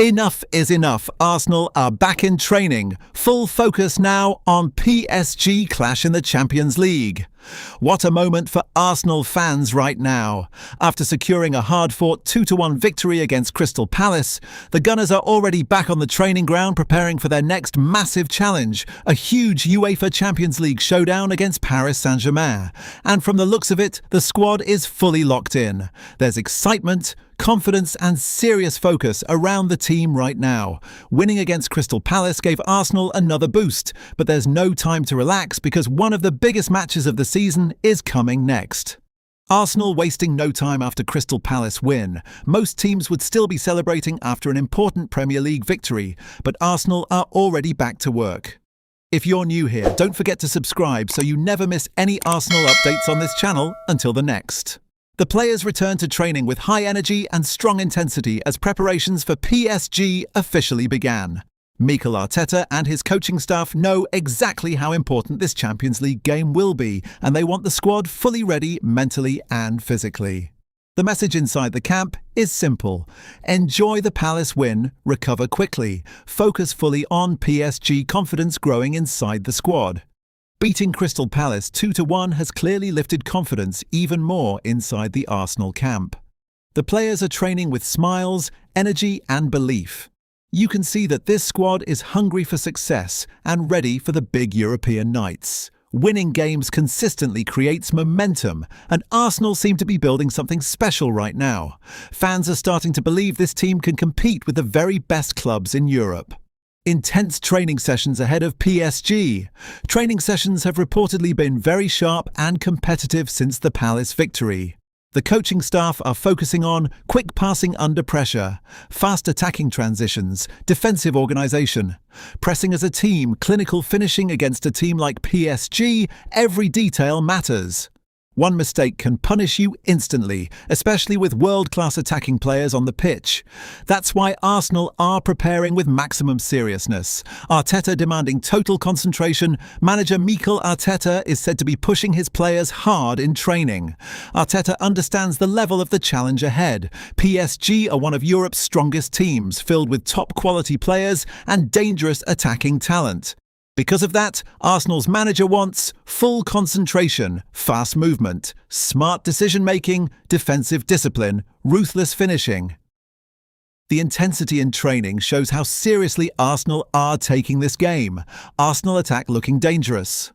Enough is enough. Arsenal are back in training. Full focus now on PSG clash in the Champions League. What a moment for Arsenal fans right now. After securing a hard-fought 2-1 victory against Crystal Palace, the Gunners are already back on the training ground preparing for their next massive challenge, a huge UEFA Champions League showdown against Paris Saint-Germain. And from the looks of it, the squad is fully locked in. There's excitement, confidence and serious focus around the team right now. Winning against Crystal Palace gave Arsenal another boost, but there's no time to relax because one of the biggest matches of the season is coming next. Arsenal wasting no time after Crystal Palace win. Most teams would still be celebrating after an important Premier League victory, but Arsenal are already back to work. If you're new here, don't forget to subscribe so you never miss any Arsenal updates on this channel until the next. The players return to training with high energy and strong intensity as preparations for PSG officially began. Mikel Arteta and his coaching staff know exactly how important this Champions League game will be, and they want the squad fully ready mentally and physically. The message inside the camp is simple. Enjoy the Palace win, recover quickly, focus fully on PSG confidence growing inside the squad. Beating Crystal Palace 2-1 has clearly lifted confidence even more inside the Arsenal camp. The players are training with smiles, energy and belief. You can see that this squad is hungry for success and ready for the big European nights. Winning games consistently creates momentum, and Arsenal seem to be building something special right now. Fans are starting to believe this team can compete with the very best clubs in Europe. Intense training sessions ahead of PSG. Training sessions have reportedly been very sharp and competitive since the Palace victory. The coaching staff are focusing on quick passing under pressure, fast attacking transitions, defensive organisation. Pressing as a team, clinical finishing against a team like PSG, every detail matters. One mistake can punish you instantly, especially with world-class attacking players on the pitch. That's why Arsenal are preparing with maximum seriousness. Arteta demanding total concentration. Manager Mikel Arteta is said to be pushing his players hard in training. Arteta understands the level of the challenge ahead. PSG are one of Europe's strongest teams, filled with top-quality players and dangerous attacking talent. Because of that, Arsenal's manager wants full concentration, fast movement, smart decision-making, defensive discipline, ruthless finishing. The intensity in training shows how seriously Arsenal are taking this game. Arsenal attack looking dangerous.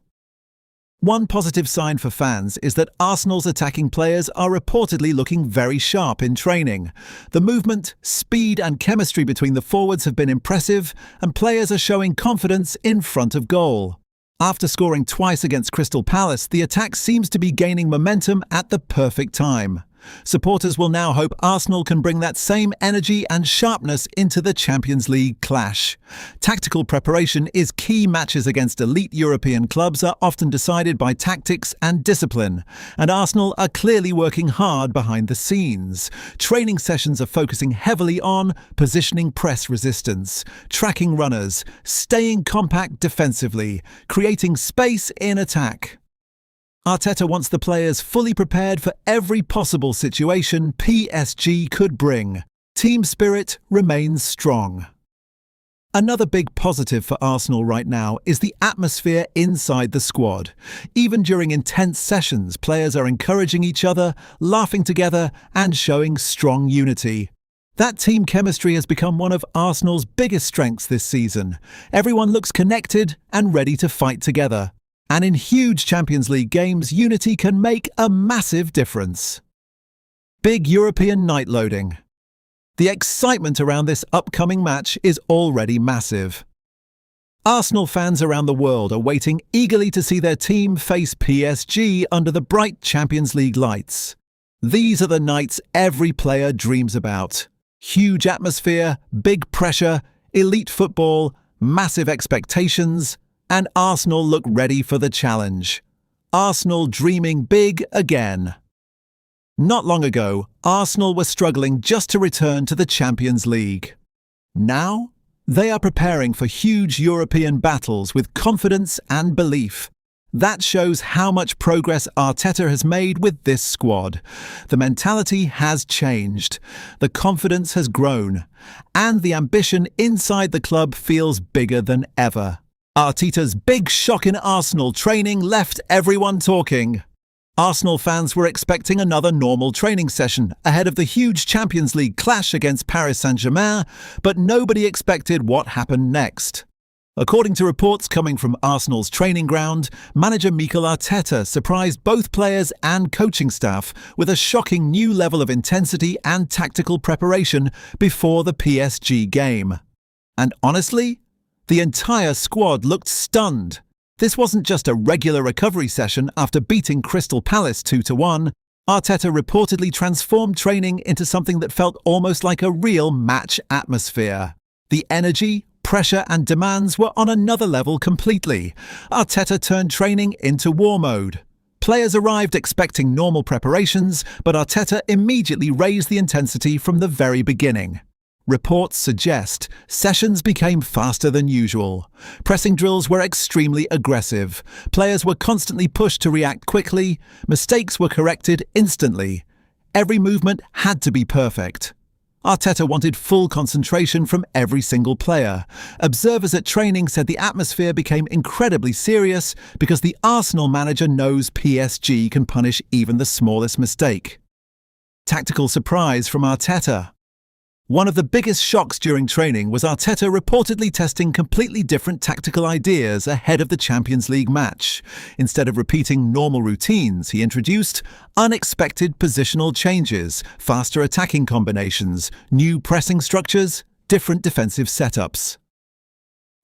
One positive sign for fans is that Arsenal's attacking players are reportedly looking very sharp in training. The movement, speed and chemistry between the forwards have been impressive, and players are showing confidence in front of goal. After scoring twice against Crystal Palace, the attack seems to be gaining momentum at the perfect time. Supporters will now hope Arsenal can bring that same energy and sharpness into the Champions League clash. Tactical preparation is key. Matches against elite European clubs are often decided by tactics and discipline, and Arsenal are clearly working hard behind the scenes. Training sessions are focusing heavily on positioning press resistance, tracking runners, staying compact defensively, creating space in attack. Arteta wants the players fully prepared for every possible situation PSG could bring. Team spirit remains strong. Another big positive for Arsenal right now is the atmosphere inside the squad. Even during intense sessions, players are encouraging each other, laughing together, and showing strong unity. That team chemistry has become one of Arsenal's biggest strengths this season. Everyone looks connected and ready to fight together. And in huge Champions League games, unity can make a massive difference. Big European night loading. The excitement around this upcoming match is already massive. Arsenal fans around the world are waiting eagerly to see their team face PSG under the bright Champions League lights. These are the nights every player dreams about. Huge atmosphere, big pressure, elite football, massive expectations, and Arsenal look ready for the challenge. Arsenal dreaming big again. Not long ago, Arsenal were struggling just to return to the Champions League. Now, they are preparing for huge European battles with confidence and belief. That shows how much progress Arteta has made with this squad. The mentality has changed, the confidence has grown, and the ambition inside the club feels bigger than ever. Arteta's big shock in Arsenal training left everyone talking. Arsenal fans were expecting another normal training session ahead of the huge Champions League clash against Paris Saint-Germain, but nobody expected what happened next. According to reports coming from Arsenal's training ground, manager Mikel Arteta surprised both players and coaching staff with a shocking new level of intensity and tactical preparation before the PSG game. And honestly, the entire squad looked stunned. This wasn't just a regular recovery session after beating Crystal Palace 2-1. Arteta reportedly transformed training into something that felt almost like a real match atmosphere. The energy, pressure and demands were on another level completely. Arteta turned training into war mode. Players arrived expecting normal preparations, but Arteta immediately raised the intensity from the very beginning. Reports suggest sessions became faster than usual. Pressing drills were extremely aggressive. Players were constantly pushed to react quickly. Mistakes were corrected instantly. Every movement had to be perfect. Arteta wanted full concentration from every single player. Observers at training said the atmosphere became incredibly serious because the Arsenal manager knows PSG can punish even the smallest mistake. Tactical surprise from Arteta. One of the biggest shocks during training was Arteta reportedly testing completely different tactical ideas ahead of the Champions League match. Instead of repeating normal routines, he introduced unexpected positional changes, faster attacking combinations, new pressing structures, different defensive setups.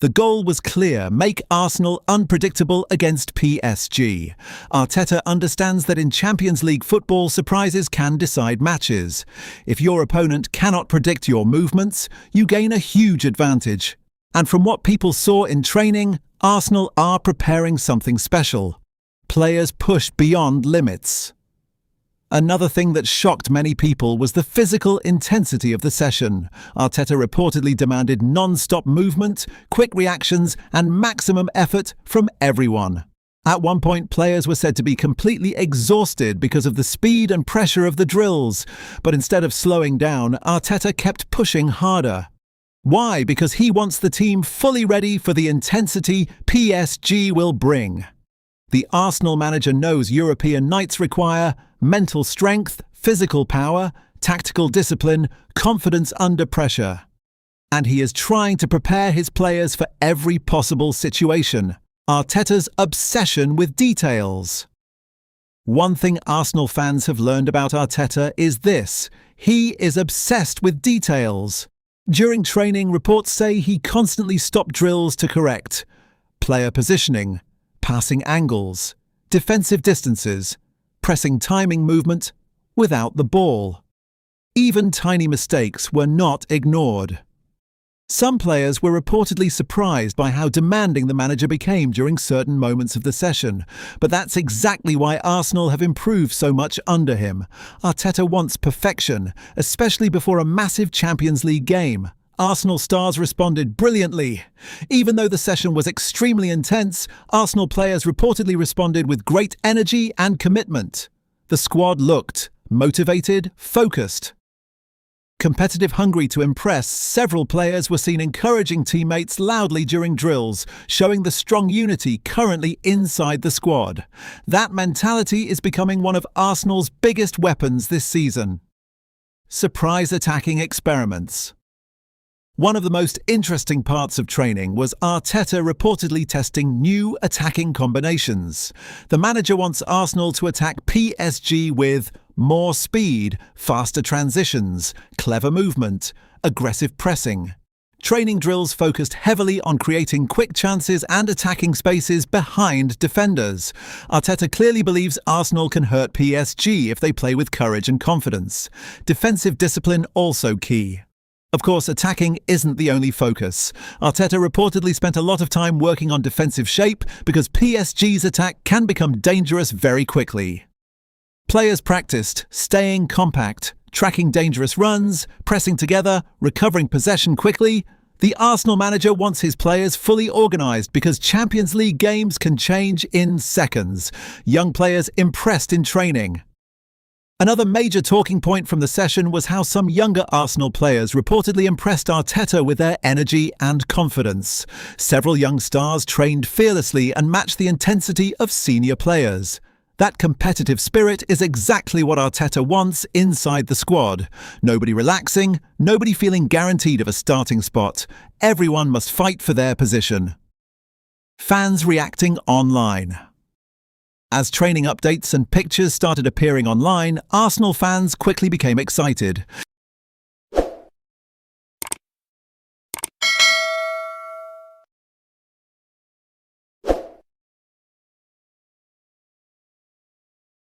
The goal was clear: make Arsenal unpredictable against PSG. Arteta understands that in Champions League football, surprises can decide matches. If your opponent cannot predict your movements, you gain a huge advantage. And from what people saw in training, Arsenal are preparing something special. Players pushed beyond limits. Another thing that shocked many people was the physical intensity of the session. Arteta reportedly demanded non-stop movement, quick reactions, and maximum effort from everyone. At one point, players were said to be completely exhausted because of the speed and pressure of the drills. But instead of slowing down, Arteta kept pushing harder. Why? Because he wants the team fully ready for the intensity PSG will bring. The Arsenal manager knows European nights require mental strength, physical power, tactical discipline, confidence under pressure. And he is trying to prepare his players for every possible situation. Arteta's obsession with details. One thing Arsenal fans have learned about Arteta is this: he is obsessed with details. During training, reports say he constantly stopped drills to correct player positioning, passing angles, defensive distances, pressing timing movement without the ball. Even tiny mistakes were not ignored. Some players were reportedly surprised by how demanding the manager became during certain moments of the session, but that's exactly why Arsenal have improved so much under him. Arteta wants perfection, especially before a massive Champions League game. Arsenal stars responded brilliantly. Even though the session was extremely intense, Arsenal players reportedly responded with great energy and commitment. The squad looked motivated, focused, competitive, hungry to impress. Several players were seen encouraging teammates loudly during drills, showing the strong unity currently inside the squad. That mentality is becoming one of Arsenal's biggest weapons this season. Surprise attacking experiments. One of the most interesting parts of training was Arteta reportedly testing new attacking combinations. The manager wants Arsenal to attack PSG with more speed, faster transitions, clever movement, aggressive pressing. Training drills focused heavily on creating quick chances and attacking spaces behind defenders. Arteta clearly believes Arsenal can hurt PSG if they play with courage and confidence. Defensive discipline also key. Of course, attacking isn't the only focus. Arteta reportedly spent a lot of time working on defensive shape because PSG's attack can become dangerous very quickly. Players practiced staying compact, tracking dangerous runs, pressing together, recovering possession quickly. The Arsenal manager wants his players fully organised because Champions League games can change in seconds. Young players impressed in training. Another major talking point from the session was how some younger Arsenal players reportedly impressed Arteta with their energy and confidence. Several young stars trained fearlessly and matched the intensity of senior players. That competitive spirit is exactly what Arteta wants inside the squad. Nobody relaxing, nobody feeling guaranteed of a starting spot. Everyone must fight for their position. Fans reacting online. As training updates and pictures started appearing online, Arsenal fans quickly became excited.